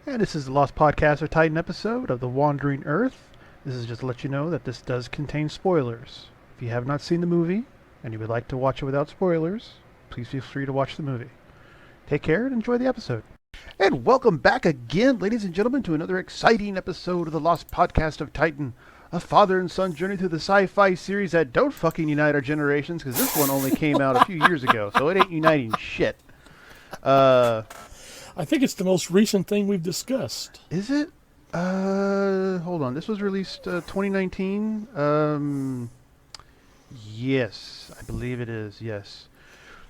And this is the Lost Podcaster Titan episode of The Wandering Earth. This is just to let you know that this does contain spoilers. If you have not seen the movie and you would like to watch it without spoilers, please feel free to watch the movie. Take care and enjoy the episode. And welcome back again, ladies and gentlemen, to another exciting episode of the Lost Podcast of Titan, a father and son journey through the sci-fi series that don't fucking unite our generations, because this one only came out a few years ago, so it ain't uniting shit. I think it's the most recent thing we've discussed. Is it? Hold on. This was released 2019. Yes, I believe it is. Yes.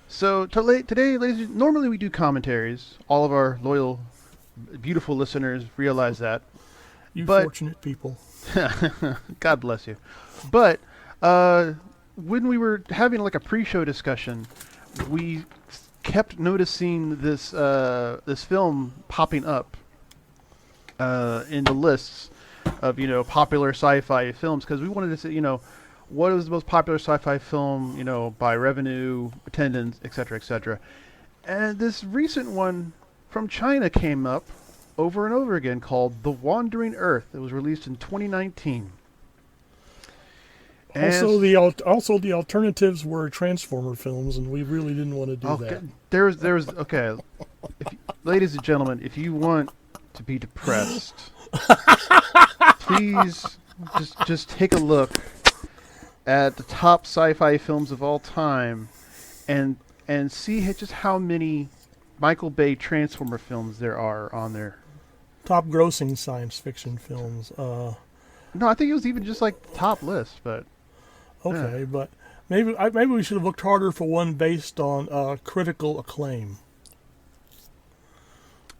So today, ladies, normally we do commentaries. All of our loyal, beautiful listeners realize that. You But fortunate people. God bless you. But when we were having like a pre-show discussion, we kept noticing this film popping up in the lists of popular sci-fi films, because we wanted to see what was the most popular sci-fi film by revenue, attendance, etc., etc. And this recent one from China came up over and over again, called The Wandering Earth. It was released in 2019. Also, the alternatives were Transformer films, and we really didn't want to do that. There's okay, ladies and gentlemen, if you want to be depressed, please just take a look at the top sci-fi films of all time, and see just how many Michael Bay Transformer films there are on there. Top grossing science fiction films. No, I think it was even just like the top list, but. Okay, Yeah. but maybe we should have looked harder for one based on critical acclaim.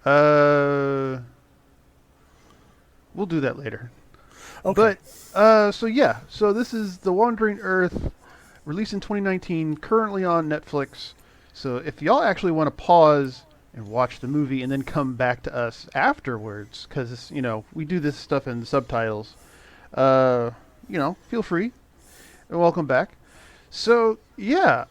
We'll do that later. Okay. But so this is The Wandering Earth, released in 2019, currently on Netflix. So if y'all actually want to pause and watch the movie and then come back to us afterwards, because we do this stuff in subtitles, feel free. And welcome back. So yeah,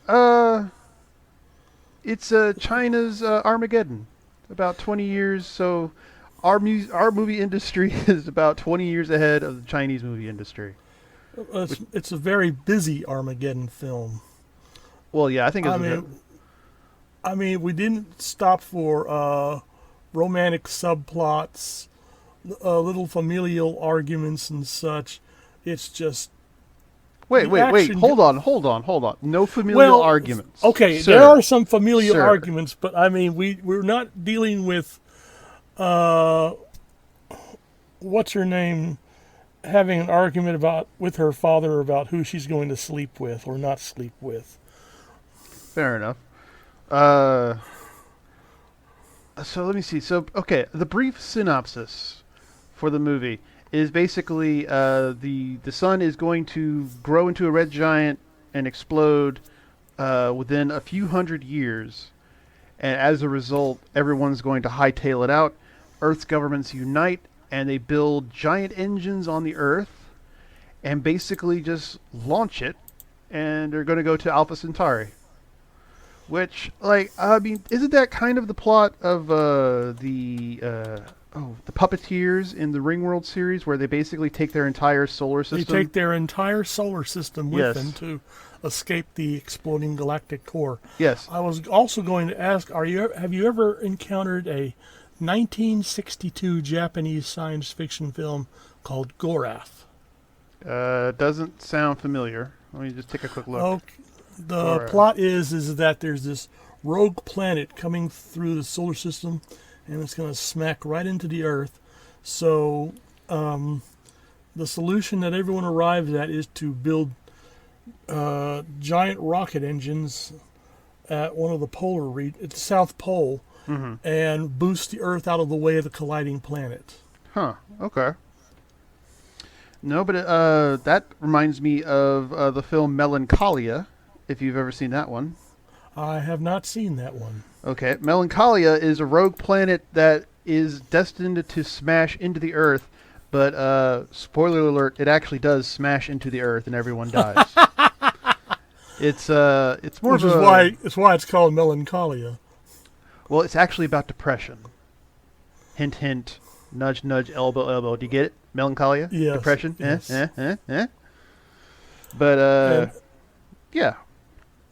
it's China's Armageddon. About 20 years. So our movie industry is about 20 years ahead of the Chinese movie industry. It's a very busy Armageddon film. Well, yeah, I think it's. I mean, we didn't stop for romantic subplots, little familial arguments and such. It's just. Wait. Hold on. No familial arguments. Okay, Sir. there are some familial Sir. arguments, but I mean, we're not dealing with, what's her name, having an argument with her father about who she's going to sleep with or not sleep with. Fair enough. So let me see. So, okay, the brief synopsis for the movie is basically the sun is going to grow into a red giant and explode within a few hundred years, and as a result, everyone's going to hightail it out. Earth's governments unite, and they build giant engines on the Earth, and basically just launch it, and they're going to go to Alpha Centauri. Which, isn't that kind of the plot of the Puppeteers in the Ringworld series, where they basically take their entire solar system? They take their entire solar system with Yes. them to escape the exploding galactic core. Yes. I was also going to ask, have you ever encountered a 1962 Japanese science fiction film called Gorath? Doesn't sound familiar. Let me just take a quick look. Okay. The plot is that there's this rogue planet coming through the solar system, and it's going to smack right into the Earth. So the solution that everyone arrives at is to build giant rocket engines at one of the at the South Pole, and boost the Earth out of the way of the colliding planet. Huh. Okay. No, but that reminds me of the film Melancholia, if you've ever seen that one. I have not seen that one. Okay, Melancholia is a rogue planet that is destined to smash into the Earth, but spoiler alert, it actually does smash into the Earth and everyone dies. It's more Which of is why it's called Melancholia. Well, it's actually about depression. Hint, hint. Nudge, nudge. Elbow, elbow. Do you get it? Melancholia, Yes, depression. yes. But And yeah.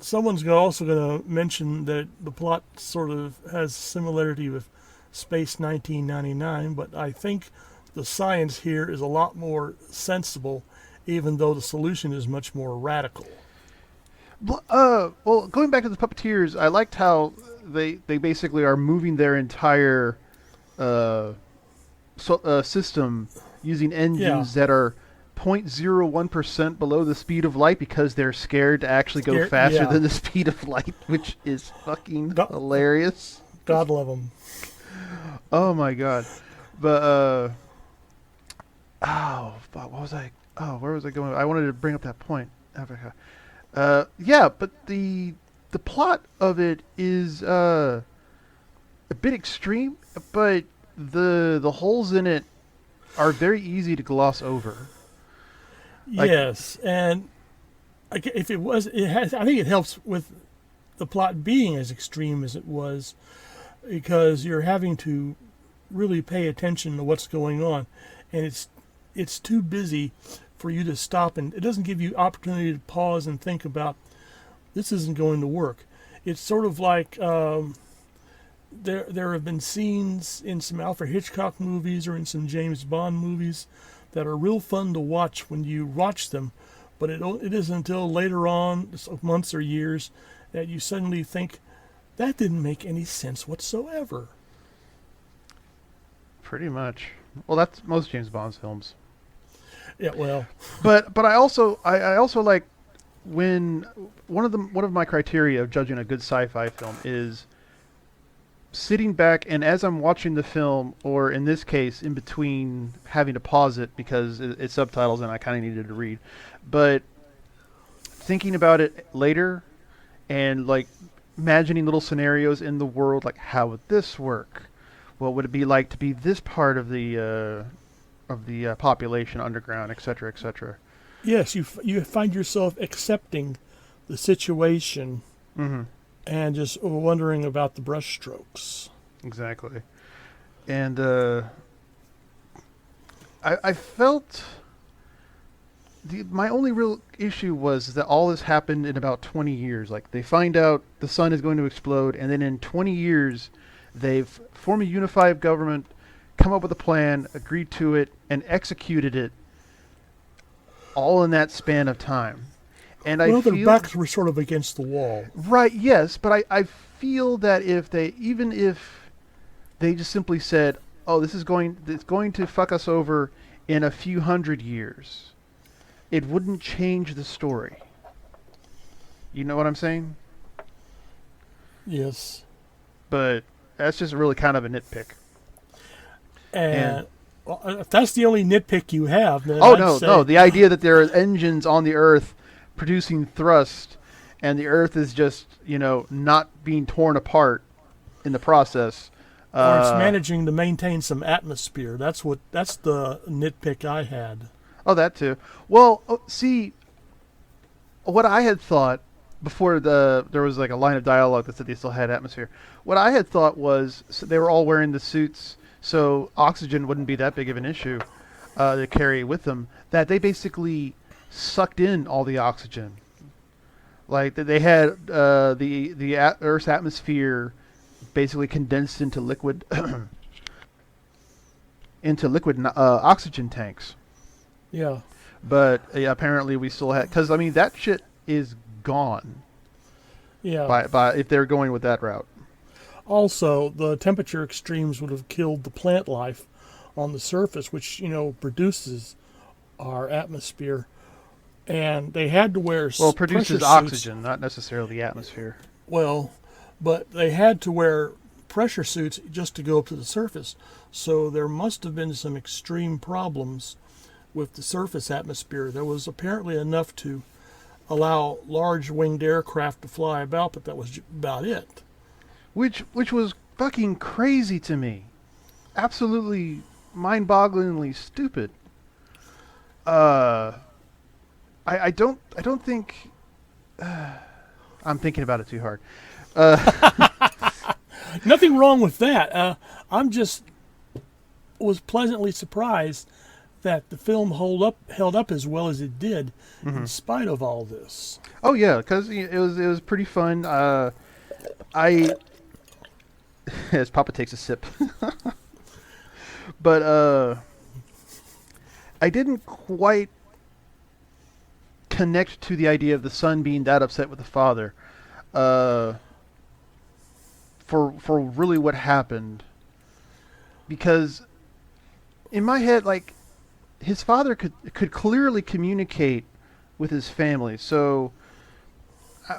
someone's also going to mention that the plot sort of has similarity with Space 1999, but I think the science here is a lot more sensible, even though the solution is much more radical. Well, going back to the puppeteers, I liked how they basically are moving their entire uh, system using Yeah, engines that are 0.01% below the speed of light because they're scared to actually go scared. faster Yeah, than the speed of light, which is fucking God, hilarious. God love them. Oh my god. But oh, fuck, what was I? Oh, where was I going? I wanted to bring up that point. Yeah, but the plot of it is a bit extreme, but the holes in it are very easy to gloss over. Like, Yes, and if it was, it has. I think it helps with the plot being as extreme as it was, because you're having to really pay attention to what's going on, and it's too busy for you to stop, and it doesn't give you opportunity to pause and think about this isn't going to work. It's sort of like there have been scenes in some Alfred Hitchcock movies or in some James Bond movies that are real fun to watch when you watch them, but it isn't until later on, months or years, that you suddenly think that didn't make any sense whatsoever. pretty much. Well, that's most James Bond's films. Yeah, well, But I also like when one of my criteria of judging a good sci-fi film is sitting back and as I'm watching the film, or in this case, in between having to pause it because it's subtitles and I kind of needed to read, but thinking about it later and like imagining little scenarios in the world, like how would this work? What would it be like to be this part of the population underground, etc., etc. yes, you find yourself accepting the situation Mm-hmm. and just wondering about the brushstrokes. Exactly. And I felt my only real issue was that all this happened in about 20 years. Like they find out the sun is going to explode, and then in 20 years, they've formed a unified government, come up with a plan, agreed to it, and executed it all in that span of time. And I Well, their feel backs were sort of against the wall. right, yes, but I feel that even if they just simply said, "Oh, it's going to fuck us over in a few hundred years," it wouldn't change the story. You know what I'm saying? Yes. But that's just really kind of a nitpick. And And well, if that's the only nitpick you have, then oh I'd no, say, no, the idea that there are engines on the Earth producing thrust, and the Earth is just not being torn apart in the process. or it's Uh, managing to maintain some atmosphere. That's the nitpick I had. oh, that too. Well, see, what I had thought before there was like a line of dialogue that said they still had atmosphere. What I had thought was so they were all wearing the suits, so oxygen wouldn't be that big of an issue to carry with them. That they basically sucked in all the oxygen, like that they had Earth's atmosphere basically condensed into liquid oxygen tanks. Yeah. But yeah, apparently we still had because I mean that shit is gone Yeah. by if they're going with that route. Also, the temperature extremes would have killed the plant life on the surface, which produces our atmosphere. And they had to wear Well, it pressure produces suits. oxygen, not necessarily the atmosphere. Well, but they had to wear pressure suits just to go up to the surface. So there must have been some extreme problems with the surface atmosphere. There was apparently enough to allow large winged aircraft to fly about, but that was about it. Which was fucking crazy to me. Absolutely mind-bogglingly stupid. Uh I don't think I'm thinking about it too hard. Nothing wrong with that. I'm just was pleasantly surprised that the film held up as well as it did, in spite of all this. Oh yeah, because it was pretty fun. I as Papa takes a sip, but I didn't quite connect to the idea of the son being that upset with the father. Uh, for really what happened, because in my head, like his father could clearly communicate with his family. So,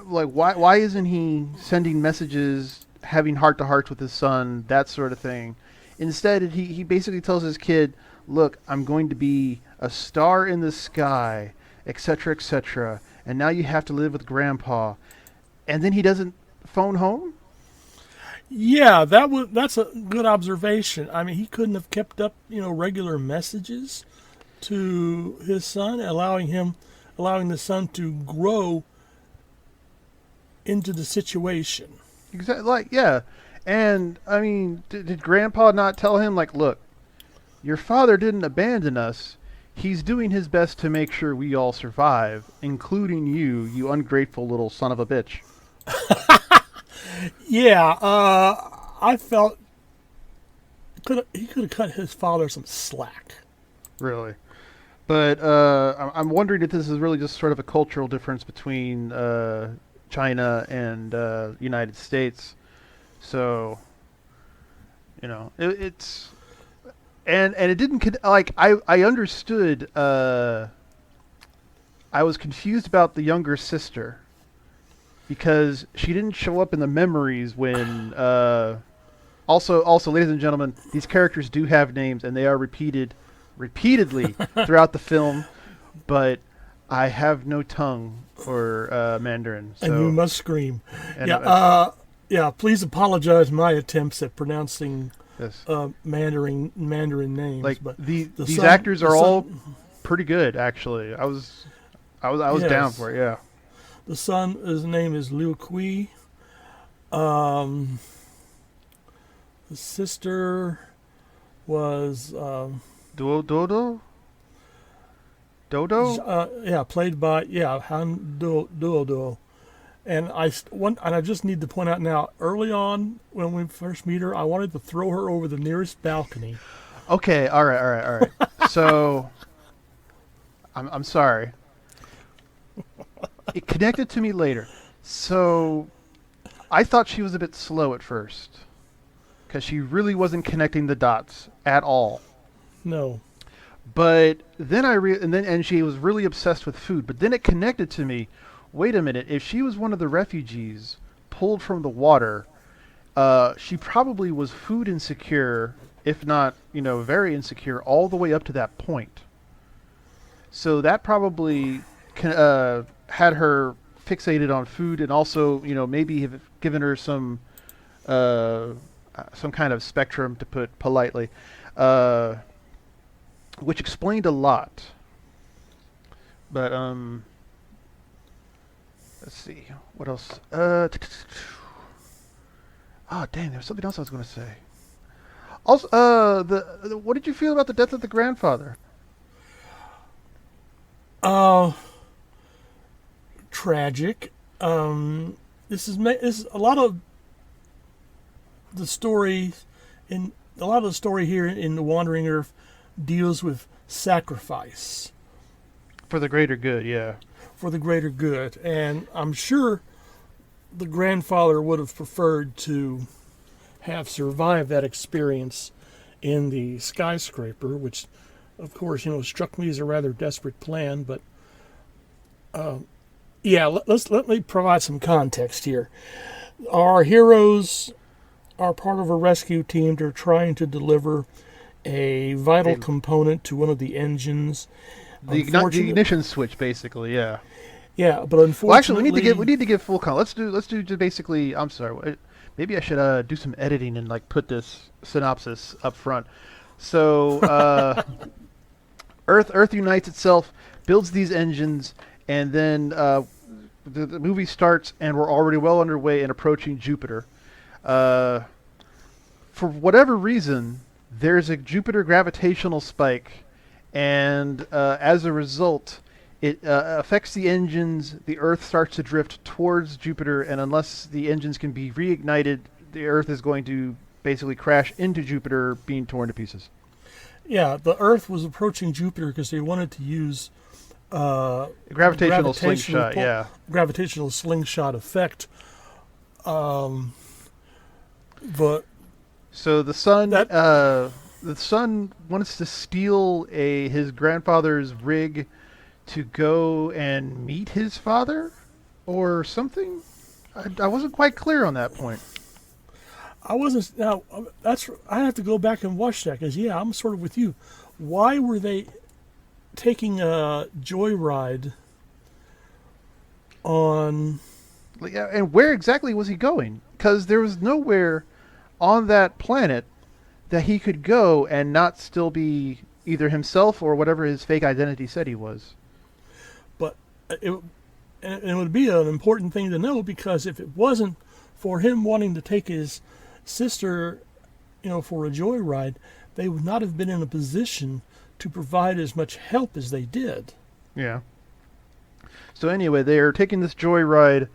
like, why isn't he sending messages, having heart to hearts with his son, that sort of thing? Instead, he basically tells his kid, "Look, I'm going to be a star in the sky, etc., etc. And now you have to live with Grandpa." And then he doesn't phone home. Yeah, that's a good observation. I mean, he couldn't have kept up, regular messages to his son, allowing the son to grow into the situation. Exactly. Like, yeah. And I mean, did Grandpa not tell him, like, look, your father didn't abandon us. He's doing his best to make sure we all survive, including you, you ungrateful little son of a bitch. Yeah, I felt he could have cut his father some slack. Really. But I'm wondering if this is really just sort of a cultural difference between China and United States. So, it's and it didn't like I understood. I was confused about the younger sister because she didn't show up in the memories when. Also, ladies and gentlemen, these characters do have names and they are repeatedly throughout the film, but I have no tongue for Mandarin. So, And you must scream. and, Yeah, please apologize my attempts at pronouncing yes. Mandarin names. Like but these actors are all pretty good. Actually, I was Yes. down for it. Yeah. The son, his name is Liu Kui. The sister was Dodo. played by Han Duo. And I just need to point out now. Early on, when we first meet her, I wanted to throw her over the nearest balcony. Okay. All right. So, I'm sorry. It connected to me later. So, I thought she was a bit slow at first because she really wasn't connecting the dots at all. No. But then and she was really obsessed with food. But then it connected to me. Wait a minute. If she was one of the refugees pulled from the water, she probably was food insecure, if not, very insecure, all the way up to that point. So that probably had her fixated on food, and also, maybe have given her some kind of spectrum, to put politely. Which explained a lot. But let's see what else. Oh dang, there was something else I was going to say. Also, what did you feel about the death of the grandfather? Tragic. This is a lot of the story here in The Wandering Earth deals with sacrifice For the greater good, yeah. for the greater good, and I'm sure the grandfather would have preferred to have survived that experience in the skyscraper, which, of course, struck me as a rather desperate plan. But let me provide some context here. Our heroes are part of a rescue team. They're trying to deliver a vital component to one of the engines. The ignition switch, basically, yeah. Yeah, but unfortunately, Well, actually, we need to give full context. Let's do just basically. I'm sorry. Maybe I should do some editing and put this synopsis up front. So, Earth unites itself, builds these engines, and then the movie starts, and we're already well underway and approaching Jupiter. For whatever reason, there's a Jupiter gravitational spike, and as a result, it affects the engines. The Earth starts to drift towards Jupiter, and unless the engines can be reignited, the Earth is going to basically crash into Jupiter, being torn to pieces. Yeah, the Earth was approaching Jupiter because they wanted to use Gravitational slingshot, yeah. gravitational slingshot effect. But So that the son wants to steal his grandfather's rig to go and meet his father, or something. I wasn't quite clear on that point. I wasn't. Now that's I have to go back and watch that because yeah, I'm sort of with you. Why were they taking a joyride on? Yeah, and where exactly was he going? Because there was nowhere on that planet that he could go and not still be either himself or whatever his fake identity said he was. But it would be an important thing to know because if it wasn't for him wanting to take his sister, for a joyride, they would not have been in a position to provide as much help as they did. Yeah. So anyway, they are taking this joyride.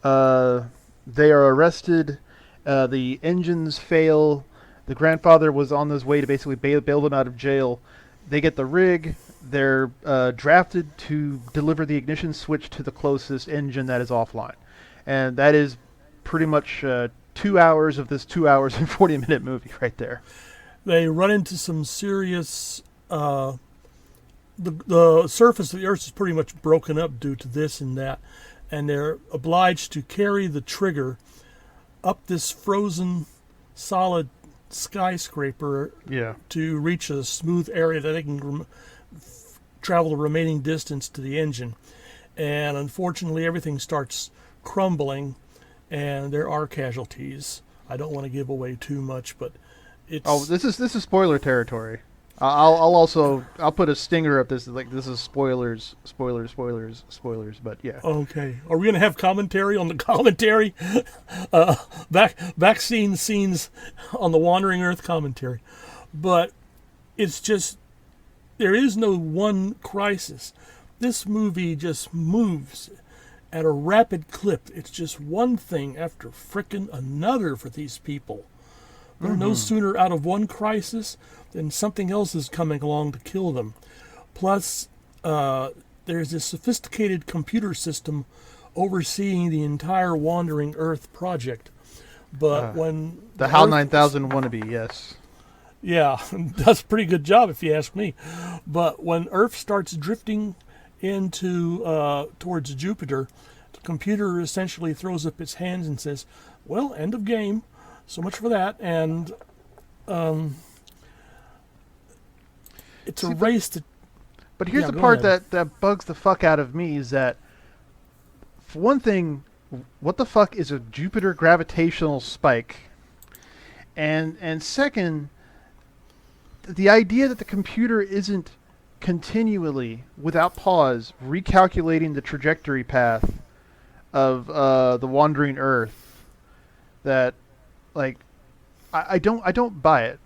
They are arrested. The engines fail. The grandfather was on his way to basically bail them out of jail. They get the rig. They're drafted to deliver the ignition switch to the closest engine that is offline. And that is pretty much 2 hours of this 2 hours and 40-minute movie right there. They run into some serious. The surface of the Earth is pretty much broken up due to this and that, and they're obliged to carry the trigger up this frozen solid skyscraper to reach a smooth area that they can travel the remaining distance to the engine. And unfortunately, everything starts crumbling, and there are casualties. I don't want to give away too much, but it's... this is spoiler territory. I'll put a stinger up this. Like, this is spoilers. But yeah. Okay. Are we gonna have commentary on the commentary? Vaccine scenes on the Wandering Earth commentary, but it's just there is no one crisis. This movie just moves at a rapid clip. It's just one thing after frickin' another for these people. They're no sooner out of one crisis than something else is coming along to kill them. Plus, there's this sophisticated computer system overseeing the entire Wandering Earth project. But when the HAL 9000 wannabe, yes. Yeah, does a pretty good job if you ask me. But when Earth starts drifting into towards Jupiter, the computer essentially throws up its hands and says, "Well, end of game. So much for that." And it's a race to... But here's the part that bugs the fuck out of me is that, for one thing, what the fuck is a Jupiter gravitational spike? And second, the idea that the computer isn't continually, without pause, recalculating the trajectory path of the wandering Earth, that, like, I don't buy it.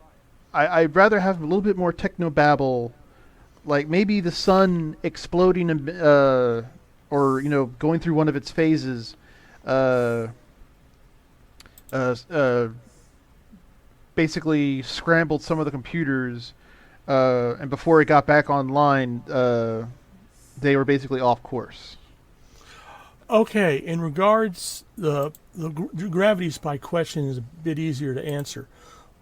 I'd rather have a little bit more technobabble, like maybe the sun exploding, or going through one of its phases, basically scrambled some of the computers, and before it got back online, they were basically off course. Okay, in regards, the gravity spike question is a bit easier to answer.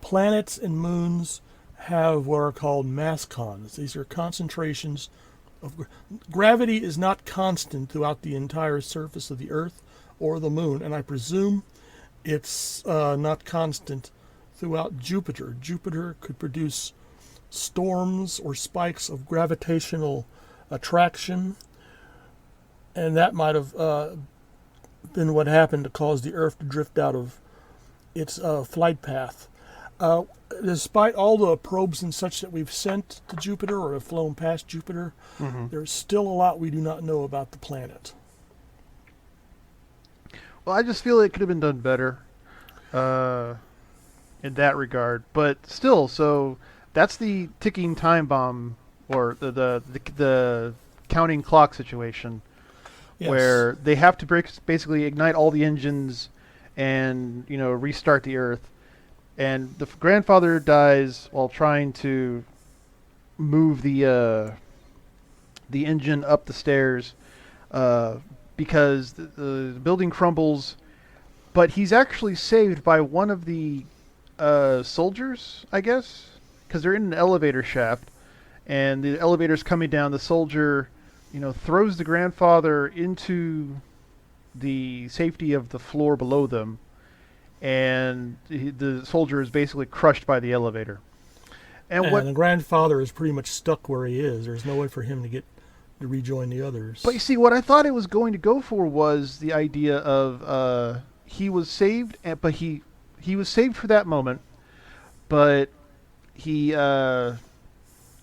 Planets and moons have what are called mass cons. These are concentrations of... Gravity is not constant throughout the entire surface of the Earth or the moon, and I presume it's not constant throughout Jupiter. Jupiter could produce storms or spikes of gravitational attraction, and that might have been what happened to cause the Earth to drift out of its flight path. Despite all the probes and such that we've sent to Jupiter or have flown past Jupiter, there's still a lot we do not know about the planet. Well, I just feel it could have been done better. in that regard. But still, so that's the ticking time bomb, or the counting clock situation, Yes. where they have to basically ignite all the engines and restart the Earth. And the grandfather dies while trying to move the engine up the stairs, uh, because the building crumbles. But he's actually saved by one of the soldiers, I guess, because they're in an elevator shaft, and the elevator's coming down. The soldier, throws the grandfather into the safety of the floor below them, and the soldier is basically crushed by the elevator. And And what? the grandfather is pretty much stuck where he is. There's no way for him to get to rejoin the But you others. see, what I thought it was going to go for was the idea of he was saved, but he was saved for that moment, but he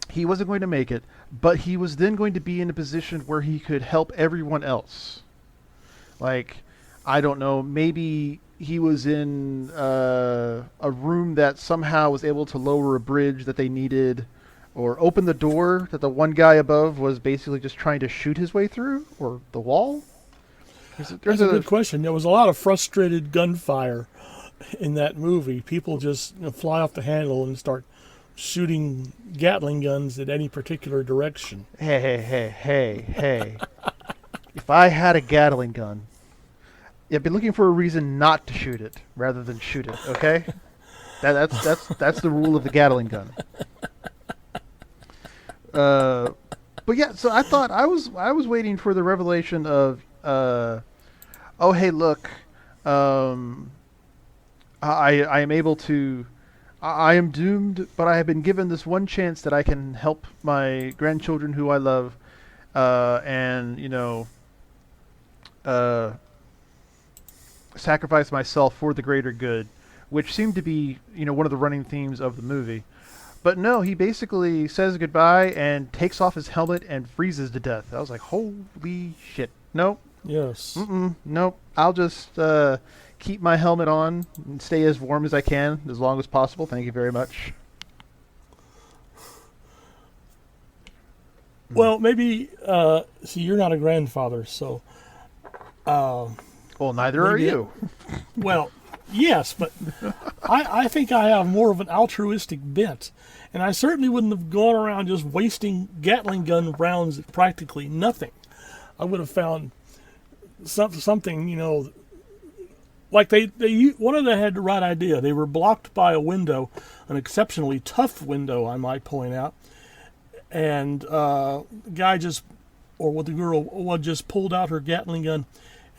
he wasn't going to make it. But he was then going to be in a position where he could help everyone else. Like, I don't know, maybe he was in a room that somehow was able to lower a bridge that they needed, or open the door that the one guy above was basically just trying to shoot his way through, or the wall. There's That's a a good question. There was a lot of frustrated gunfire in that movie. People just fly off the handle and start shooting Gatling guns in any particular direction. hey. If I had a Gatling gun, I've been looking for a reason not to shoot it rather than shoot it. Okay, that's the rule of the Gatling gun. Uh, but yeah, so I was waiting for the revelation of oh hey look, um, I am able to. I am doomed, but I have been given this one chance that I can help my grandchildren who I love, and uh, sacrifice myself for the greater good, which seemed to be one of the running themes of the movie. But no, he basically says goodbye and takes off his helmet and freezes to death. I was like, holy shit! Nope, Yes. nope. I'll just keep my helmet on and stay as warm as I can as long as possible. Thank you very much. Well, maybe, see, you're not a grandfather, so, uh, Well, neither are maybe, you. well, yes, but I think I have more of an altruistic bent. And I certainly wouldn't have gone around just wasting Gatling gun rounds at practically nothing. I would have found something, like one of them had the right idea. They were blocked by a window, an exceptionally tough window, I might point out. And the guy just, or what the girl just pulled out her Gatling gun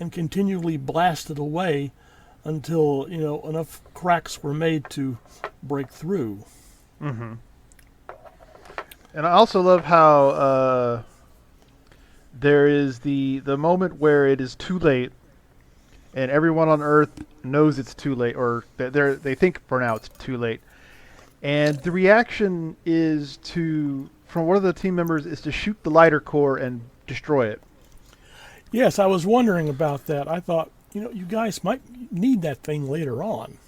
and continually blasted away until enough cracks were made to break through. hmm And I also love how there is the moment where it is too late, and everyone on Earth knows it's too late, or they think for now it's too late, and the reaction is from one of the team members is to shoot the lighter core and destroy it. Yes, I was wondering about that. I thought, you guys might need that thing later on.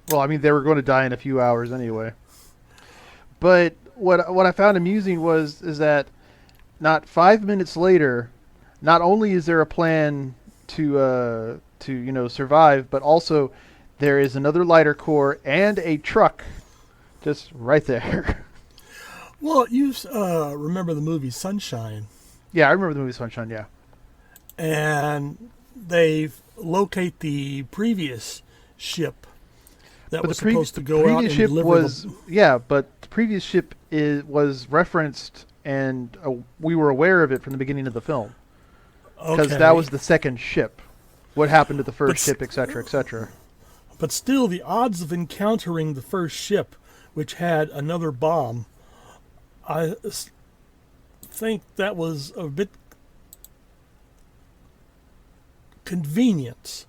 Well, I mean they were going to die in a few hours anyway. But what I found amusing is that not 5 minutes later, not only is there a plan to survive, but also there is another lighter core and a truck just right there. Well, you remember the movie Sunshine, Yeah, I remember the movie Sunshine. Yeah, and they locate the previous ship that but was supposed the to go out previous and ship deliver was the. yeah, but the previous ship was referenced, and we were aware of it from the beginning of the film because that Okay, was the second ship. What happened to the but first ship, etc., etc. but still, the odds of encountering the first ship, which had another bomb, I think that was a bit convenient.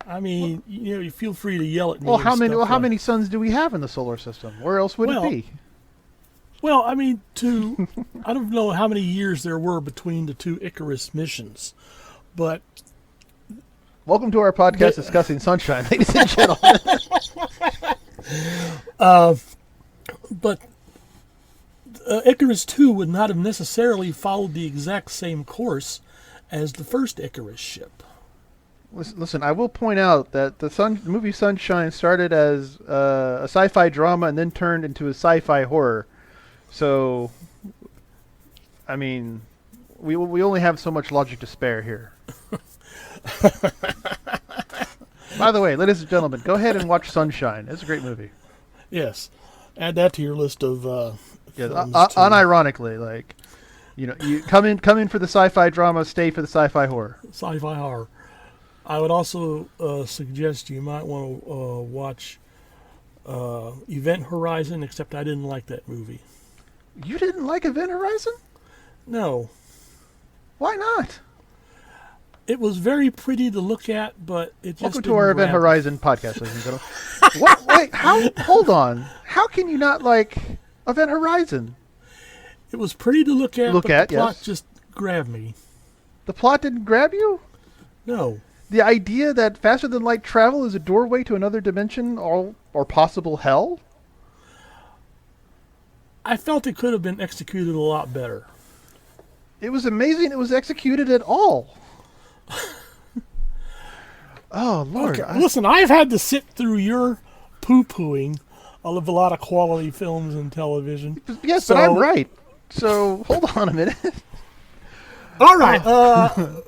I mean, you feel free to yell at me Well, and stuff how like. many suns do we have in the solar system? Where else would it Well, be? well, I mean, I don't know how many years there were between the two Icarus missions, but Welcome to our podcast discussing Sunshine, ladies and gentlemen. But Icarus 2 would not have necessarily followed the exact same course as the first Icarus ship. Listen, I will point out that the movie Sunshine started as a sci-fi drama and then turned into a sci-fi horror. So, I mean, we only have so much logic to spare here. By the way, ladies and gentlemen, go ahead and watch Sunshine. It's a great movie. Yes. Add that to your list of films, too. Unironically, like, you come in for the sci-fi drama, stay for the sci-fi horror. Sci-fi horror. I would also suggest you might want to watch Event Horizon, except I didn't like that movie. You didn't like Event Horizon? No. Why not? It was very pretty to look at, but it just Welcome to our Event Horizon podcast, ladies and gentlemen. What? Wait, hold on. How can you not like Event Horizon? It was pretty to look at, but the plot just grabbed me. The plot didn't grab you? No. The idea that faster-than-light travel is a doorway to another dimension or possible hell? I felt it could have been executed a lot better. It was amazing it was executed at all. Oh, Lord. Okay, listen, I've had to sit through your poo-pooing of a lot of quality films and television. Yes, but I'm right. So, hold on a minute. All right.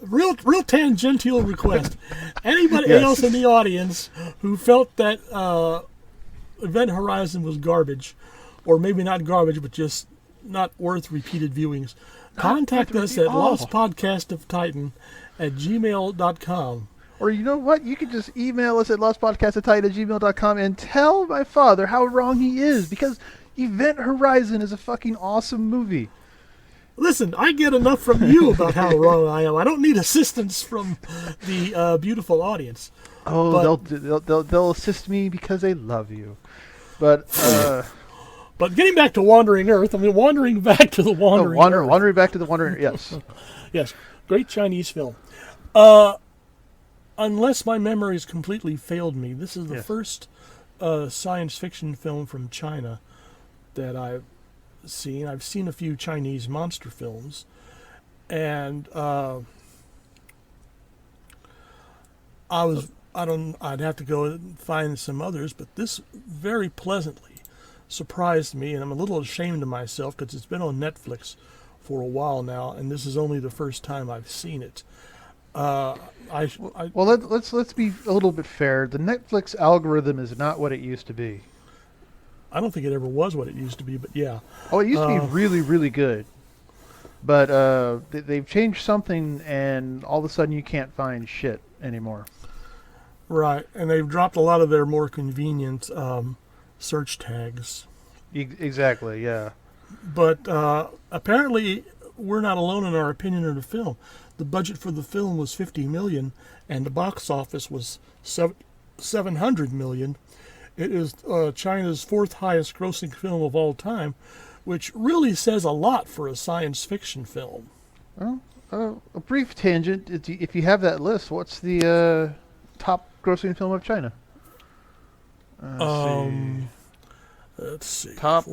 Real tangential request. Anybody else in the audience who felt that Event Horizon was garbage, or maybe not garbage, but just not worth repeated viewings, contact us at lostpodcastoftitan@gmail.com. Or you know what? You could just email us at lostpodcastoftitan@gmail.com and tell my father how wrong he is, because Event Horizon is a fucking awesome movie. Listen, I get enough from you about how wrong I am. I don't need assistance from the beautiful audience. Oh, they'll assist me because they love you. But but getting back to Wandering Earth, wandering back to the Wandering Earth. Wandering back to the Wandering Earth, yes. Yes, great Chinese film. Unless my memories completely failed me, this is the first science fiction film from China that I've seen. I've seen a few Chinese monster films, and I'd have to go and find some others, but this very pleasantly surprised me, and I'm a little ashamed of myself because it's been on Netflix for a while now, and this is only the first time I've seen it. Let's be a little bit fair. The Netflix algorithm is not what it used to be. I don't think it ever was what it used to be, but yeah. Oh, it used to be really, really good. But they've changed something, and all of a sudden you can't find shit anymore. Right, and they've dropped a lot of their more convenient search tags. Exactly, yeah. But apparently we're not alone in our opinion of the film. The budget for the film was $50 million, and the box office was $700 million. It is China's fourth highest grossing film of all time, which really says a lot for a science fiction film. Well, a brief tangent. If you have that list, what's the top grossing film of China? Let's see. Top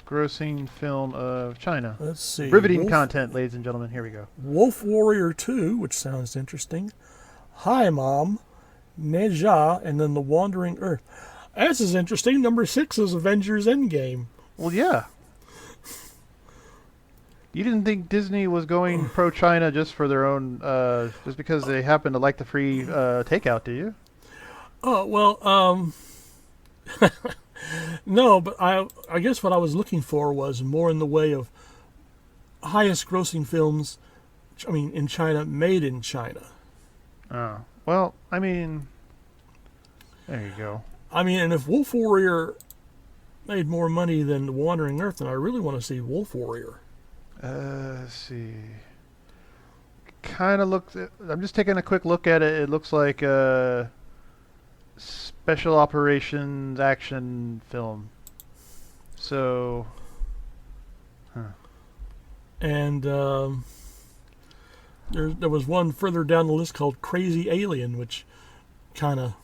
grossing film of China. Let's see. Riveting content, ladies and gentlemen. Here we go. Wolf Warrior 2, which sounds interesting. Hi Mom, Neja, and then The Wandering Earth. This is interesting. Number 6 is Avengers Endgame. Well, yeah. You didn't think Disney was going pro-China just for their own, just because they happen to like the free takeout, do you? Oh, well, no, but I guess what I was looking for was more in the way of highest grossing films, in China, made in China. Oh, well, there you go. And if Wolf Warrior made more money than The Wandering Earth, then I really want to see Wolf Warrior. Let's see. Kind of looks. I'm just taking a quick look at it. It looks like a special operations action film. So, and There was one further down the list called Crazy Alien, which kind of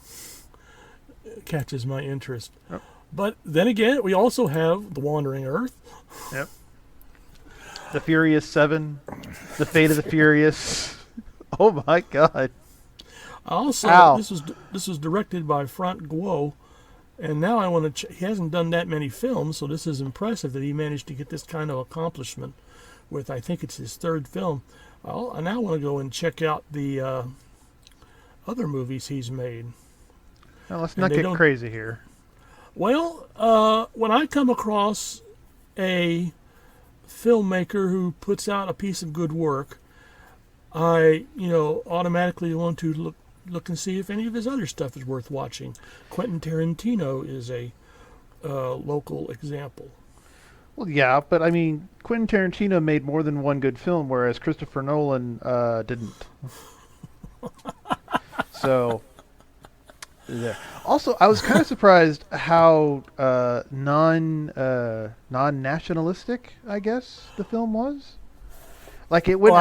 catches my interest. Yep. But then again, we also have The Wandering Earth. Yep. The Furious 7. The Fate of the Furious. Oh my God. Also, Ow. this was directed by Frank Guo, and now I want to. He hasn't done that many films, so this is impressive that he managed to get this kind of accomplishment with. I think it's his third film. Well, I now want to go and check out the other movies he's made. Now, let's not get crazy here. Well, when I come across a filmmaker who puts out a piece of good work, I, automatically want to look and see if any of his other stuff is worth watching. Quentin Tarantino is a local example. Well, yeah, but I mean, Quentin Tarantino made more than one good film, whereas Christopher Nolan didn't. So, there. Also, I was kind of surprised how non-nationalistic, I guess, the film was. Like it went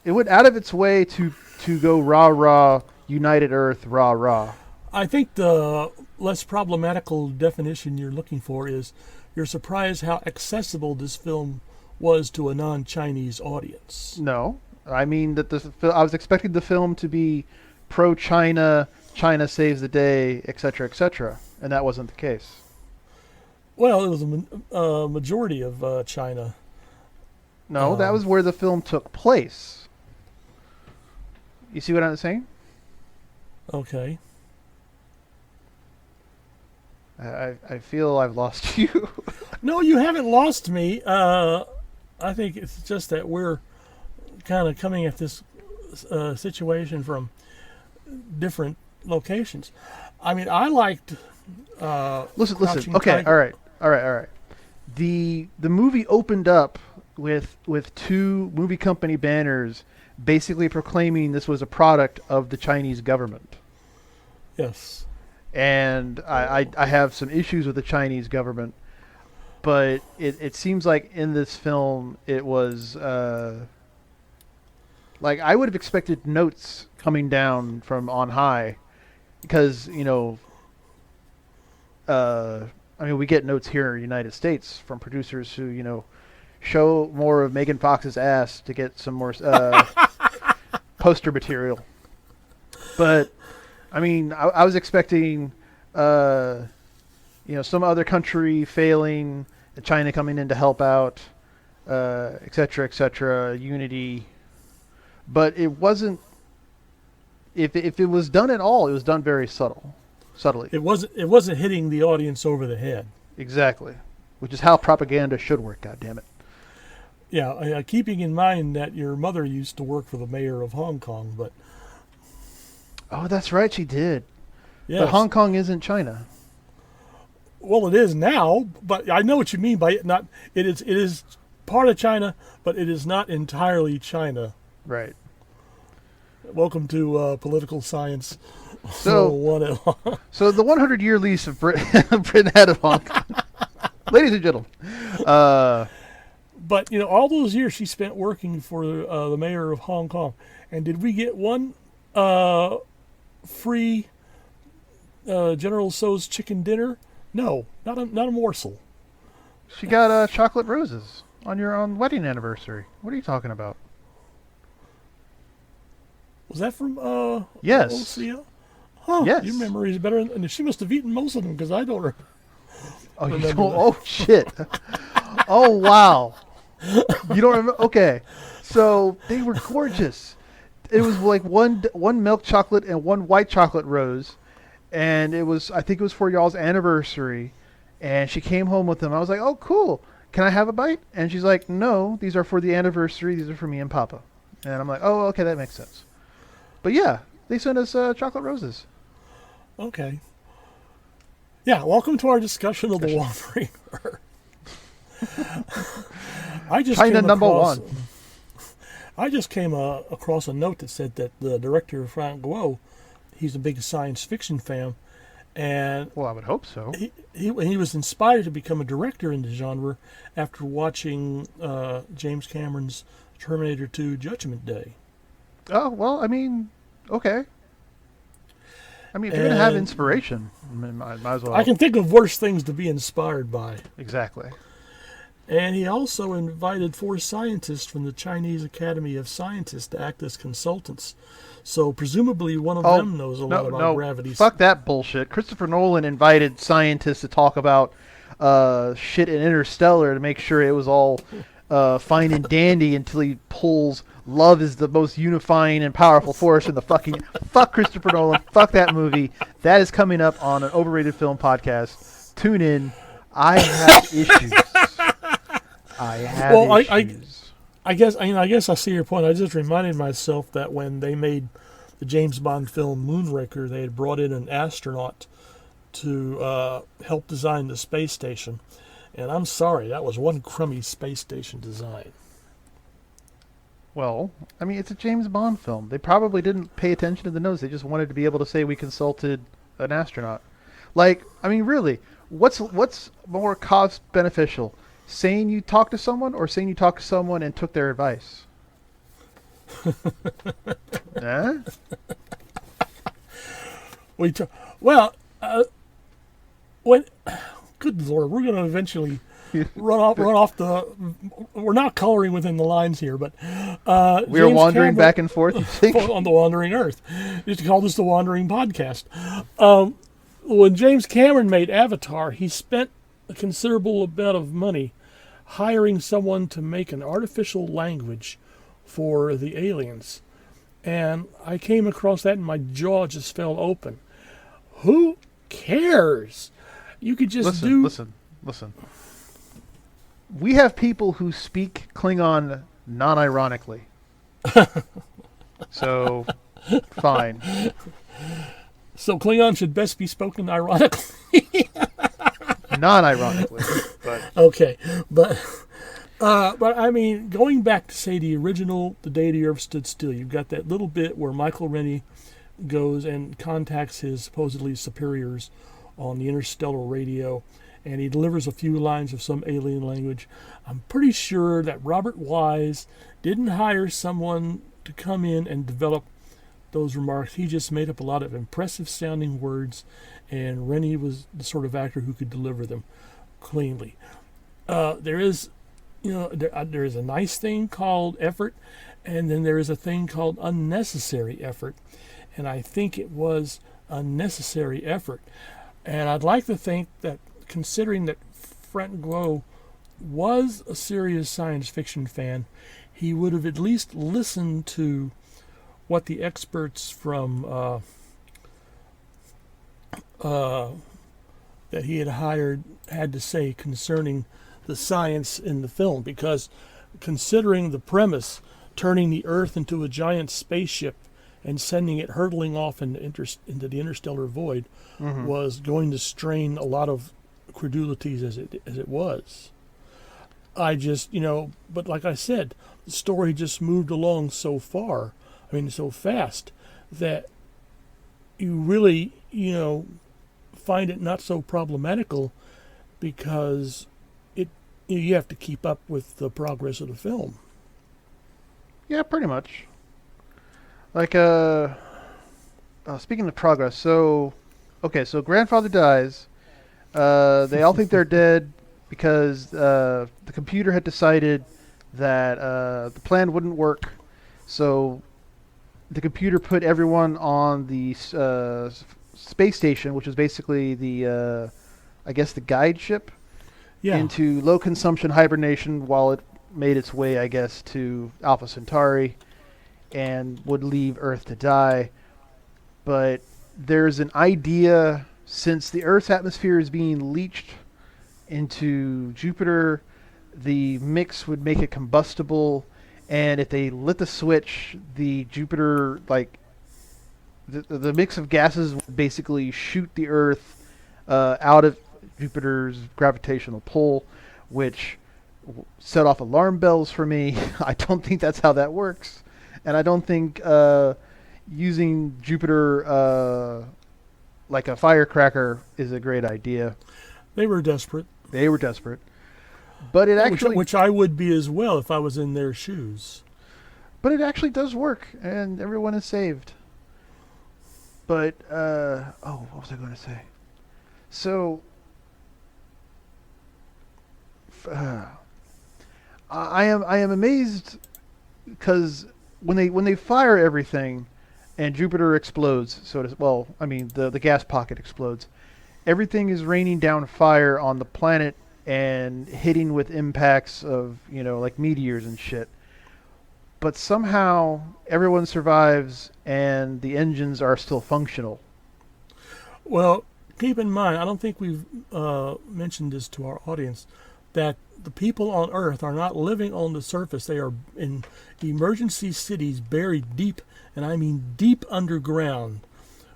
it went out of its way to go rah rah United Earth rah rah. I think the less problematical definition you're looking for is you're surprised how accessible this film was to a non-Chinese audience. No, I mean that I was expecting the film to be pro-China, China saves the day, etc., and that wasn't the case. Well, it was a majority of China. No, that was where the film took place. You see what I'm saying? Okay. I feel I've lost you. No, you haven't lost me. I think it's just that we're kind of coming at this situation from different locations. I mean, I liked. Listen. Okay, all right. The movie opened up with two movie company banners, basically proclaiming this was a product of the Chinese government. Yes. And I have some issues with the Chinese government, but it seems like in this film it was like I would have expected notes coming down from on high, because I mean we get notes here in the United States from producers who show more of Megan Fox's ass to get some more poster material, but. I mean, I was expecting, some other country failing, China coming in to help out, et cetera, unity. But it wasn't. If it was done at all, it was done very subtly. It wasn't hitting the audience over the head. Exactly, which is how propaganda should work. God damn it. Yeah, keeping in mind that your mother used to work for the mayor of Hong Kong, but. Oh, that's right, she did. Yes. But Hong Kong isn't China. Well, it is now, but I know what you mean by it. Not it is part of China, but it is not entirely China. Right. Welcome to political science. So, so the 100-year lease of Britain out of Hong Kong, ladies and gentlemen. But all those years she spent working for the mayor of Hong Kong, and did we get one free General Tso's chicken dinner? No, not a morsel. She got chocolate roses on your wedding anniversary. What are you talking about? Was that from yes. OCL? Huh, yes. Your memory is better, and she must have eaten most of them because I don't remember. You don't? Oh shit! Oh wow! You don't remember? Okay, so they were gorgeous. It was like one milk chocolate and one white chocolate rose, and I think it was for y'all's anniversary, and she came home with them. I was like, oh cool, can I have a bite? And she's like, no, these are for the anniversary. These are for me and Papa. And I'm like, oh okay, that makes sense. But yeah, they sent us chocolate roses. Okay. Yeah, welcome to our discussion of the Wandering Earth. China number one. I just came across a note that said that the director, Frank Guo, he's a big science fiction fan, and well, I would hope so. He was inspired to become a director in the genre after watching James Cameron's Terminator 2: Judgment Day. Oh well, I mean, okay. I mean, if you're gonna have And inspiration, might as I well. can think of worse things to be inspired by. Exactly. And he also invited 4 scientists from the Chinese Academy of Sciences to act as consultants. So presumably one of Oh them knows a lot no, about no, gravity. fuck that bullshit. Christopher Nolan invited scientists to talk about shit in Interstellar to make sure it was all fine and dandy until he pulls love is the most unifying and powerful force in the fucking fuck Christopher Nolan. Fuck that movie. That is coming up on an overrated film podcast. Tune in. I have issues. I have Well, issues. I guess I see your point. I just reminded myself that when they made the James Bond film Moonraker, they had brought in an astronaut to help design the space station. And I'm sorry, that was one crummy space station design. Well, I mean, it's a James Bond film. They probably didn't pay attention to the notes. They just wanted to be able to say we consulted an astronaut. Like, I mean, really, what's more cost beneficial? Saying you talked to someone or saying you talked to someone and took their advice? Eh? We t- well, when good lord, we're going to eventually run off the. We're not coloring within the lines here, but We are James wandering Cameron back and forth, you think? on the Wandering Earth. You used to call this the Wandering Podcast. When James Cameron made Avatar, he spent a considerable amount of money hiring someone to make an artificial language for the aliens. And I came across that and my jaw just fell open. Who cares? You could just Listen. We have people who speak Klingon non-ironically. So, fine. So Klingon should best be spoken ironically. Non-ironically. But Okay, but I mean, going back to say the original "The Day the Earth Stood Still," you've got that little bit where Michael Rennie goes and contacts his supposedly superiors on the interstellar radio, and he delivers a few lines of some alien language. I'm pretty sure that Robert Wise didn't hire someone to come in and develop those remarks. He just made up a lot of impressive sounding words, and Rennie was the sort of actor who could deliver them cleanly. There is, there is a nice thing called effort, and then there is a thing called unnecessary effort, and I think it was unnecessary effort. And I'd like to think that, considering that Frank Glow was a serious science fiction fan, he would have at least listened to what the experts from that he had hired had to say concerning the science in the film, because considering the premise, turning the Earth into a giant spaceship and sending it hurtling off into the interstellar void was going to strain a lot of credulities as it was. I just, but like I said, the story just moved along so far, so fast, that you really, find it not so problematical, because you have to keep up with the progress of the film. yeah, pretty much. Like, speaking of progress, so grandfather dies. They all think they're dead because the computer had decided that the plan wouldn't work. So the computer put everyone on the space station, which is basically the, I guess, the guide ship, Yeah. into low consumption hibernation while it made its way, I guess, to Alpha Centauri and would leave Earth to die. But there's an idea, since the Earth's atmosphere is being leached into Jupiter, the mix would make it combustible, and if they lit the switch, the Jupiter, like, the mix of gases would basically shoot the Earth out of Jupiter's gravitational pull, which set off alarm bells for me. I don't think that's how that works. And I don't think using Jupiter like a firecracker is a great idea. They were desperate. They were desperate. But it actually... Which I would be as well if I was in their shoes. But it actually does work, and everyone is saved. But what was I going to say? So uh, I am amazed because when they fire everything, and Jupiter explodes. I mean the gas pocket explodes. Everything is raining down fire on the planet and hitting with impacts of like meteors and shit. But somehow everyone survives and the engines are still functional. Well, keep in mind, I don't think we've mentioned this to our audience, that the people on Earth are not living on the surface. They are in emergency cities buried deep, and I mean deep underground.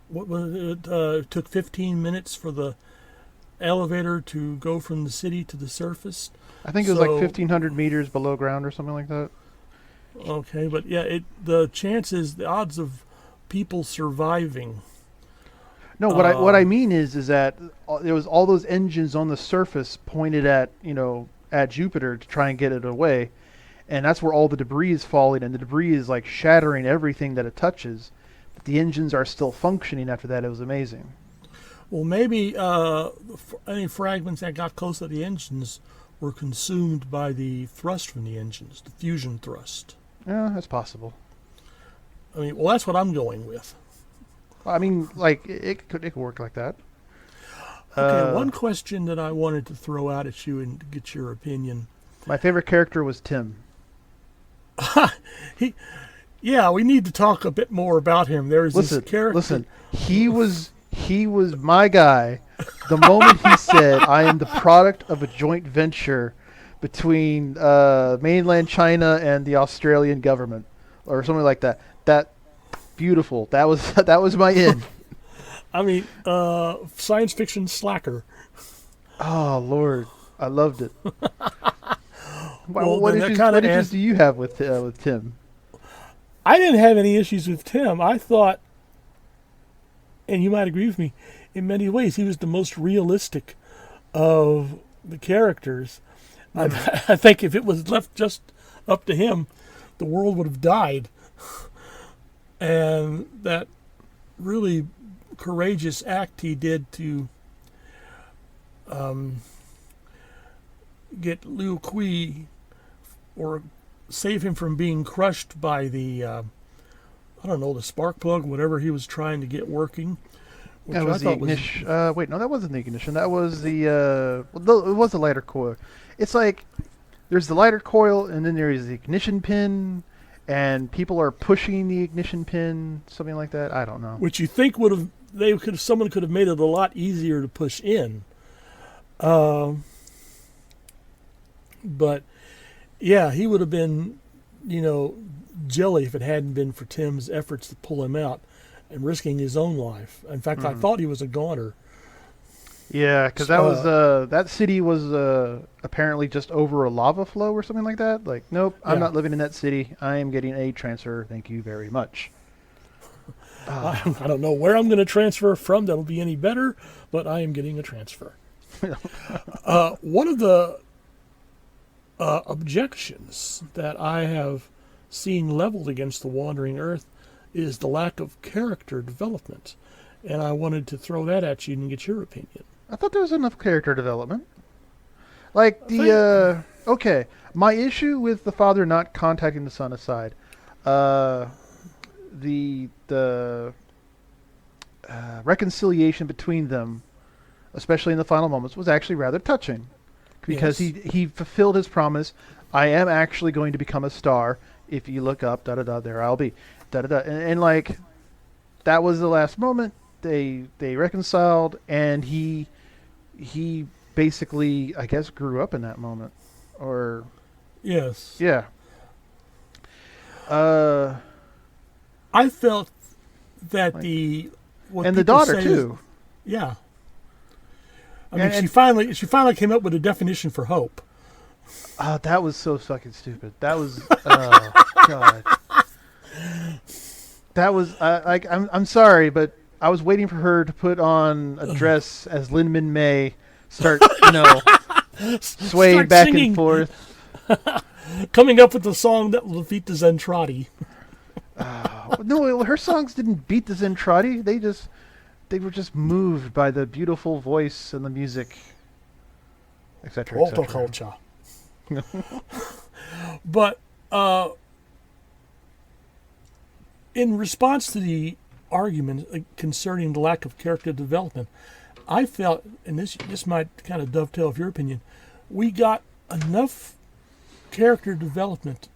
What was it? Took 15 minutes for the elevator to go from the city to the surface. I think it was like 1,500 meters below ground or something like that. Okay, but yeah, the odds of people surviving. No, what I mean is that there was all those engines on the surface pointed at Jupiter to try and get it away, and that's where all the debris is falling, and the debris is like shattering everything that it touches. But the engines are still functioning after that. It was amazing. Well, maybe any fragments that got close to the engines were consumed by the thrust from the engines, the fusion thrust. Yeah, that's possible. I mean, well, that's what I'm going with. I mean, like it could work like that. Okay, one question that I wanted to throw out at you and get your opinion. My favorite character was Tim. Yeah, we need to talk a bit more about him. There's this character. Listen, he was my guy. The moment he said, "I am the product of a joint venture between mainland China and the Australian government," or something like that. That beautiful. That was my in. I mean, science fiction slacker. Oh Lord, I loved it. Well, what issues do you have with Tim? I didn't have any issues with Tim. I thought, and you might agree with me, in many ways, he was the most realistic of the characters. I think if it was left just up to him, the world would have died. And that really courageous act he did to get Liu Kui, or save him from being crushed by the the spark plug, whatever he was trying to get working. That was the ignition. Wait, no, that wasn't the ignition. That was it was the lighter coil. It's like there's the lighter coil, and then there is the ignition pin, and people are pushing the ignition pin, something like that. I don't know. Which you think someone could have made it a lot easier to push in. But yeah, he would have been, jelly if it hadn't been for Tim's efforts to pull him out and risking his own life. In fact, I thought he was a goner. Yeah, because that city was apparently just over a lava flow or something like that. Like, nope, I'm not living in that city. I am getting a transfer. Thank you very much. I don't know where I'm going to transfer from that'll be any better, but I am getting a transfer. One of the objections that I have seen leveled against the Wandering Earth is the lack of character development. And I wanted to throw that at you and get your opinion. I thought there was enough character development. Like okay, my issue with the father not contacting the son aside, the reconciliation between them, especially in the final moments, was actually rather touching, because he fulfilled his promise. I am actually going to become a star. If you look up, there I'll be, and like that was the last moment. They reconciled, and he basically, I guess, grew up in that moment, or yes, yeah. I felt that the daughter too. Yeah, I mean, she finally came up with a definition for hope. That was so fucking stupid. That was God. That was I'm sorry, but I was waiting for her to put on a dress as Lin Min May, start swaying back singing. and forth. Coming up with the song that will defeat the Zentradi. No, her songs didn't beat the Zentradi. They were just moved by the beautiful voice and the music, etc., Auto etc. culture. But in response to the argument concerning the lack of character development, I felt, and this might kind of dovetail with your opinion, we got enough character development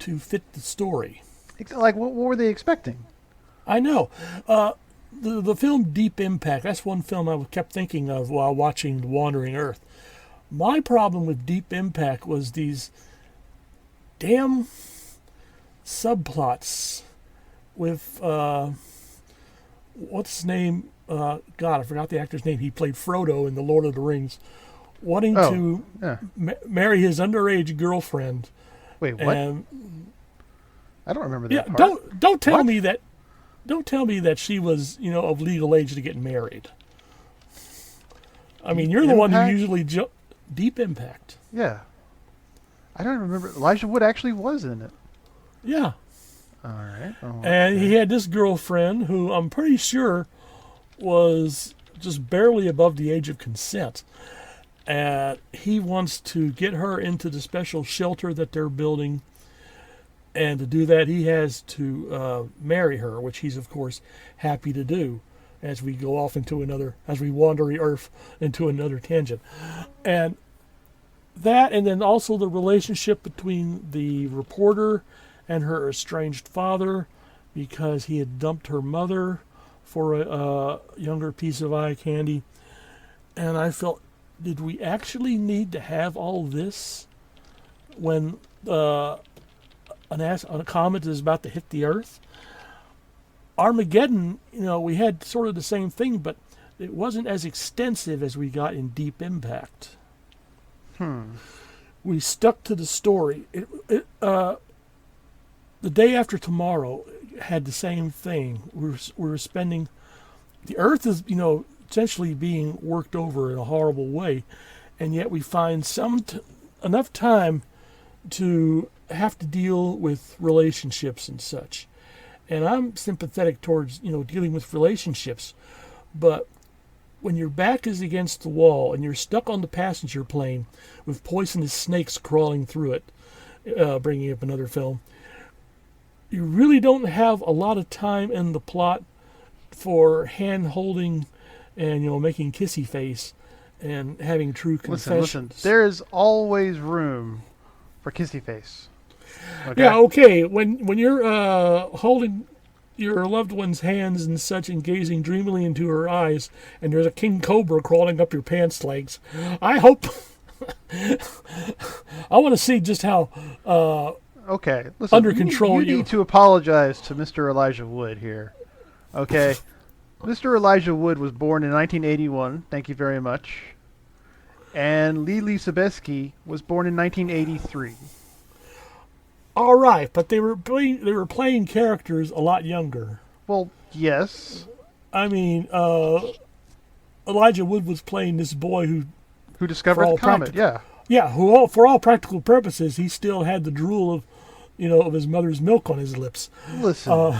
to fit the story. Like, what were they expecting? I know. The film Deep Impact, that's one film I kept thinking of while watching The Wandering Earth. My problem with Deep Impact was these damn subplots with, what's his name? God, I forgot the actor's name. He played Frodo in The Lord of the Rings, wanting to marry his underage girlfriend. Wait, what? And, I don't remember that part. Don't tell me that. Don't tell me that she was, of legal age to get married. I mean, you're the one who usually Deep Impact. Yeah. I don't remember. Elijah Wood actually was in it. Yeah. All right. And he had this girlfriend who I'm pretty sure was just barely above the age of consent. And he wants to get her into the special shelter that they're building. And to do that, he has to marry her, which he's, of course, happy to do as we go off as we wander the earth into another tangent. And that, and then also the relationship between the reporter and her estranged father, because he had dumped her mother for a younger piece of eye candy. And I felt, did we actually need to have all this when a comet is about to hit the Earth? Armageddon, we had sort of the same thing, but it wasn't as extensive as we got in Deep Impact. We stuck to the story. The Day After Tomorrow had the same thing. We were spending, the Earth is, essentially being worked over in a horrible way, and yet we find enough time to have to deal with relationships and such. And I'm sympathetic towards, dealing with relationships, but when your back is against the wall and you're stuck on the passenger plane with poisonous snakes crawling through it, bringing up another film, you really don't have a lot of time in the plot for hand-holding and, making kissy face and having true confessions. Listen, there is always room for kissy face. Okay? Yeah, okay. When you're holding your loved one's hands and such and gazing dreamily into her eyes, and there's a king cobra crawling up your pants legs, I hope... I want to see just how okay, listen, under control you need to apologize to Mr. Elijah Wood here. Okay? Mr. Elijah Wood was born in 1981. Thank you very much. And Lily Sobieski was born in 1983. All right, but they were playing characters a lot younger. Well, yes. I mean, Elijah Wood was playing this boy who discovered the comet. Yeah. Yeah, who for all practical purposes, he still had the drool of, of his mother's milk on his lips. Listen.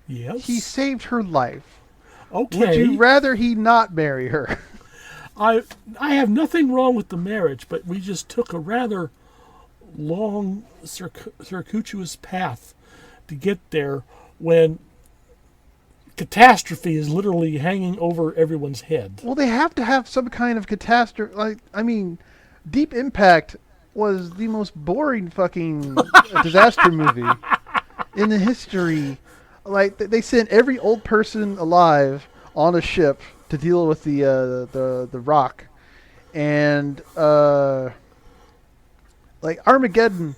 Yes. He saved her life. Okay. Would you rather he not marry her? I have nothing wrong with the marriage, but we just took a rather long, circuitous path to get there when catastrophe is literally hanging over everyone's head. Well, they have to have some kind of catastrophe. Deep Impact was the most boring fucking disaster movie in the history. Like, they sent every old person alive on a ship to deal with the rock, and Armageddon,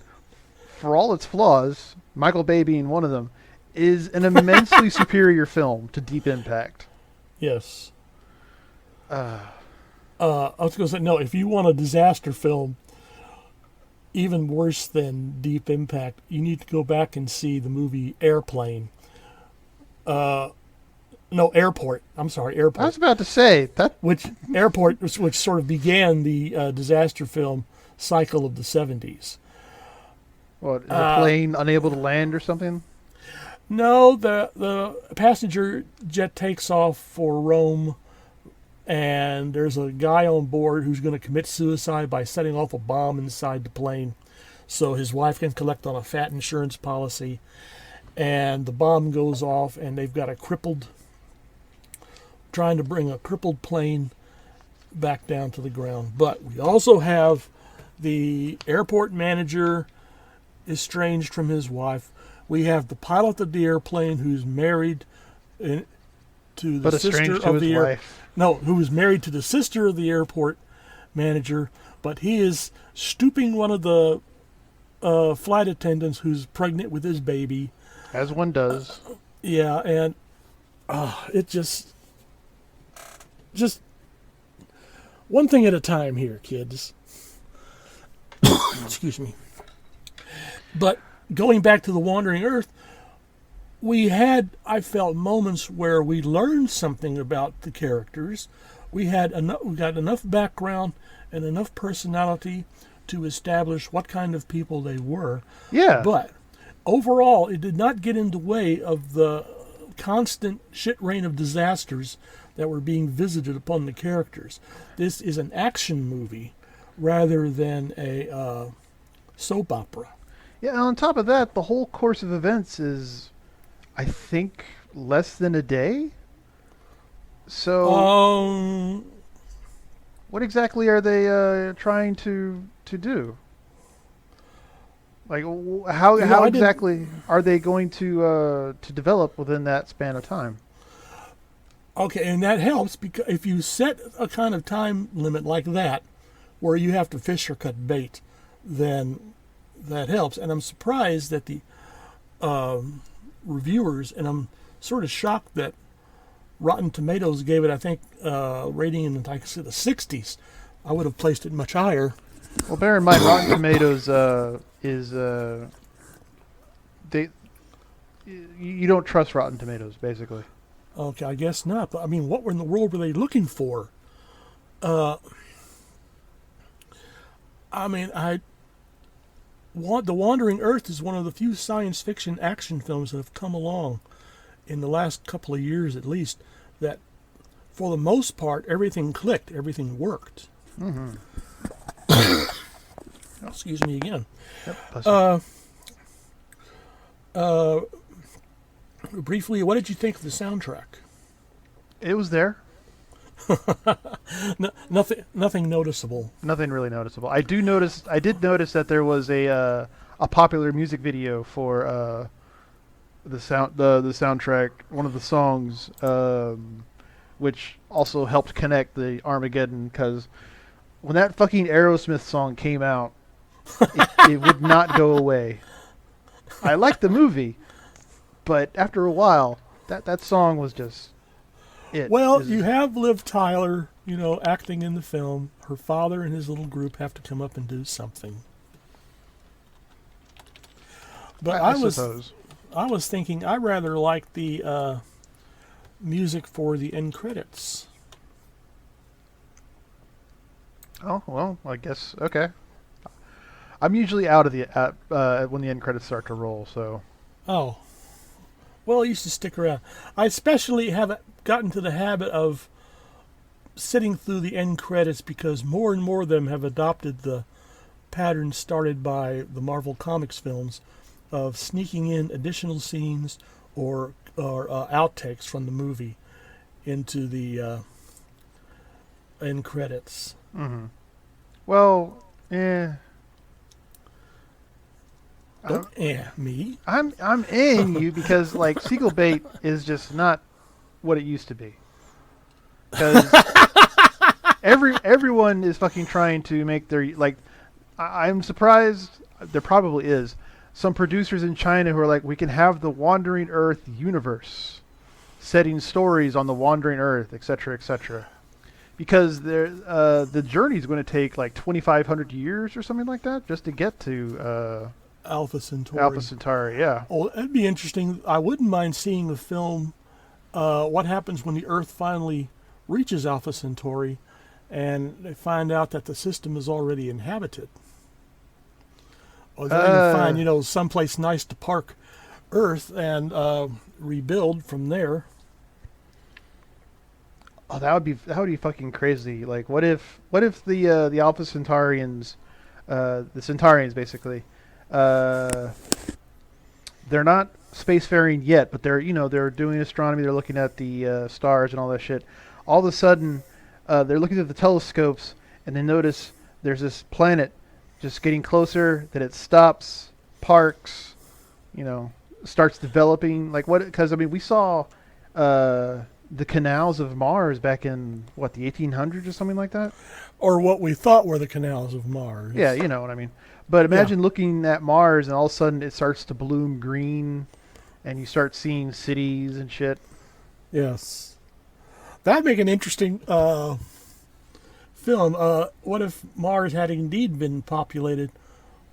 for all its flaws, Michael Bay being one of them, is an immensely superior film to Deep Impact. Yes. I was going to say, no, if you want a disaster film even worse than Deep Impact, you need to go back and see the movie Airplane. Airport. I'm sorry, Airport. I was about to say that. Which sort of began the disaster film cycle of the 70s. What, is a plane unable to land or something? No, the passenger jet takes off for Rome, and there's a guy on board who's going to commit suicide by setting off a bomb inside the plane so his wife can collect on a fat insurance policy. And the bomb goes off, and they've got trying to bring a crippled plane back down to the ground. But we also have the airport manager estranged from his wife. We have the pilot of the airplane who's married to the sister of the wife. No, who is married to the sister of the airport manager, but he is stooping one of the flight attendants who's pregnant with his baby. As one does. Yeah, and it just one thing at a time here, kids. Excuse me. But going back to the Wandering Earth, I felt moments where we learned something about the characters. We got enough background and enough personality to establish what kind of people they were. Yeah. But overall, it did not get in the way of the constant shit rain of disasters that were being visited upon the characters. This is an action movie rather than a soap opera. Yeah, and on top of that, the whole course of events is, I think, less than a day. So, what exactly are they trying to do? Like, how exactly are they going to develop within that span of time? Okay, and that helps because if you set a kind of time limit like that, where you have to fish or cut bait, then that helps. And I'm surprised that the reviewers, and I'm sort of shocked that Rotten Tomatoes gave it, I think, rating in, like I said, the 60s. I would have placed it much higher. Well, bear in mind, Rotten Tomatoes is you don't trust Rotten Tomatoes, basically. Okay, I guess not. But I mean, what in the world were they looking for? The Wandering Earth is one of the few science fiction action films that have come along in the last couple of years, at least, that for the most part everything clicked, everything worked. Mm-hmm. Excuse me again. Yep, briefly, what did you think of the soundtrack? it was there. Nothing noticeable. Nothing really noticeable. I did notice that there was a popular music video for the soundtrack, one of the songs, which also helped connect the Armageddon, because when that fucking Aerosmith song came out, it would not go away. I liked the movie, but after a while, that song was just it. Well, you have Liv Tyler, acting in the film. Her father and his little group have to come up and do something. But I suppose. I was thinking I rather like the music for the end credits. Oh, well, I guess, okay. I'm usually out of when the end credits start to roll, so. Oh. Well, I used to stick around. I especially have gotten to the habit of sitting through the end credits because more and more of them have adopted the pattern started by the Marvel Comics films of sneaking in additional scenes or outtakes from the movie into the end credits. Mm-hmm. Well, Don't me. I'm in you because like Seagull Bait is just not what it used to be. Because everyone is fucking trying to make their I'm surprised there probably is some producers in China who are like, we can have the Wandering Earth universe, setting stories on the Wandering Earth, etc., etc. Because the journey is going to take like 2,500 years or something like that just to get to Alpha Centauri. Alpha Centauri, yeah. Oh, that'd be interesting. I wouldn't mind seeing the film. What happens when the Earth finally reaches Alpha Centauri, and they find out that the system is already inhabited? Or they're going to find, someplace nice to park Earth and rebuild from there. Oh, that would be fucking crazy. Like, what if the Alpha Centaurians, the Centaurians basically, they're not spacefaring yet, but they're doing astronomy. They're looking at the stars and all that shit. All of a sudden, they're looking at the telescopes and they notice there's this planet just getting closer. That it stops, parks, starts developing. Like what? Because I mean, we saw the canals of Mars back in the 1800s or something like that. Or what we thought were the canals of Mars. Yeah, you know what I mean. But imagine looking at Mars and all of a sudden it starts to bloom green, and you start seeing cities and shit. Yes, that'd make an interesting film. What if Mars had indeed been populated,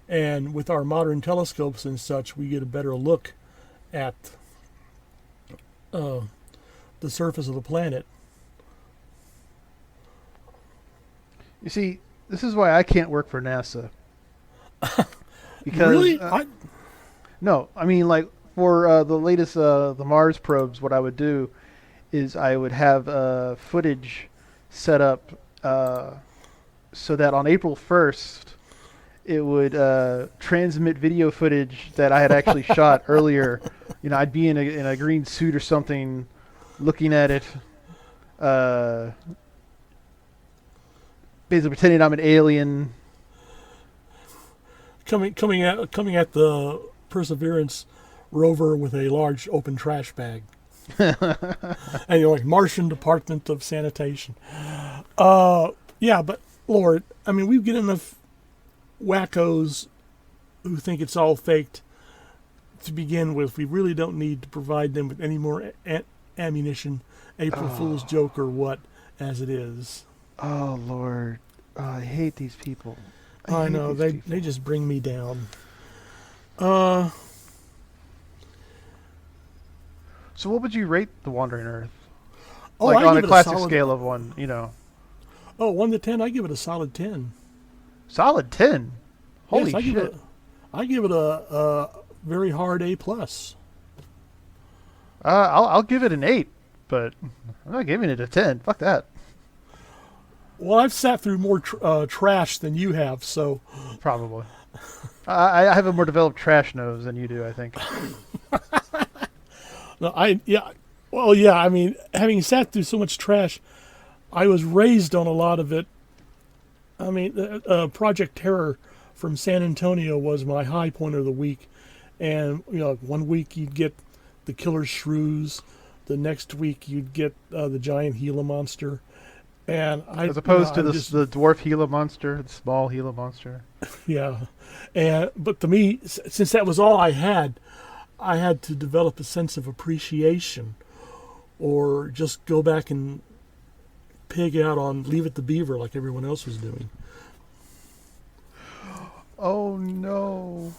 and with our modern telescopes and such, we get a better look at the surface of the planet. You see, this is why I can't work for NASA. Because really? No, I mean, like, for the latest the Mars probes, what I would do is I would have footage set up so that on April 1st it would transmit video footage that I had actually shot earlier. I'd be in a green suit or something, looking at it, basically pretending I'm an alien. Coming at the Perseverance rover with a large open trash bag. And you're like Martian Department of Sanitation. Yeah, but Lord, I mean, we get enough wackos who think it's all faked to begin with. We really don't need to provide them with any more ammunition, April Fool's joke or what, as it is. Oh, Lord. Oh, I hate these people. I know, they just bring me down. So what would you rate The Wandering Earth? Oh, like on a classic solid, scale of 1, Oh, 1 to 10, I give it a solid 10. Solid 10? Holy yes, shit. I give it a very hard A+. I'll give it an 8, but I'm not giving it a 10. Fuck that. Well, I've sat through more trash than you have, so... Probably. I have a more developed trash nose than you do, I think. No, I mean, having sat through so much trash, I was raised on a lot of it. I mean, Project Terror from San Antonio was my high point of the week. And, 1 week you'd get the killer shrews. The next week you'd get the giant Gila monster. And as opposed to the dwarf Gila monster, the small Gila monster. Yeah. But to me, since that was all I had to develop a sense of appreciation, or just go back and pig out on Leave It to Beaver like everyone else was doing. Oh, no.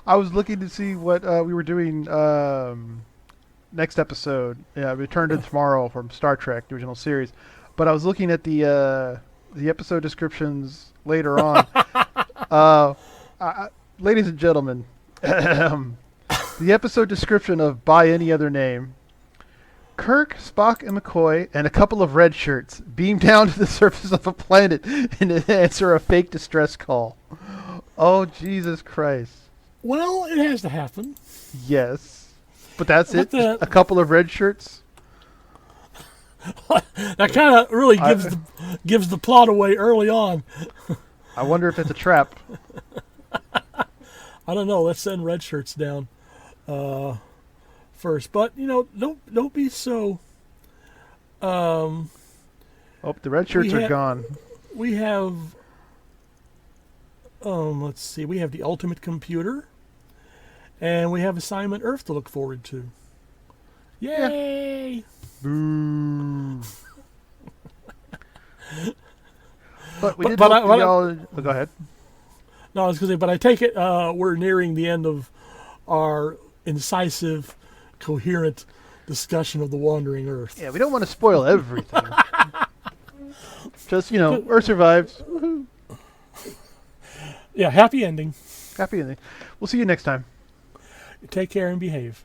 I was looking to see what we were doing next episode. Yeah, Return to Tomorrow from Star Trek, the original series. But I was looking at the episode descriptions later on. Ladies and gentlemen, the episode description of By Any Other Name: Kirk, Spock, and McCoy, and a couple of red shirts beam down to the surface of a planet and answer a fake distress call. Oh, Jesus Christ. Well, it has to happen. Yes. But that's it? A couple of red shirts? That kind of really gives the plot away early on. I wonder if it's a trap. I don't know. Let's send red shirts down first. But don't be so. Oh, the red shirts are gone. We have. Let's see. We have the Ultimate Computer, and we have Assignment Earth to look forward to. Yay! Yeah. Boo. But we did go ahead. No, I was going to say, but I take it we're nearing the end of our incisive, coherent discussion of the Wandering Earth. Yeah, we don't want to spoil everything. Just, Earth survives. Woohoo. Yeah, happy ending. Happy ending. We'll see you next time. Take care and behave.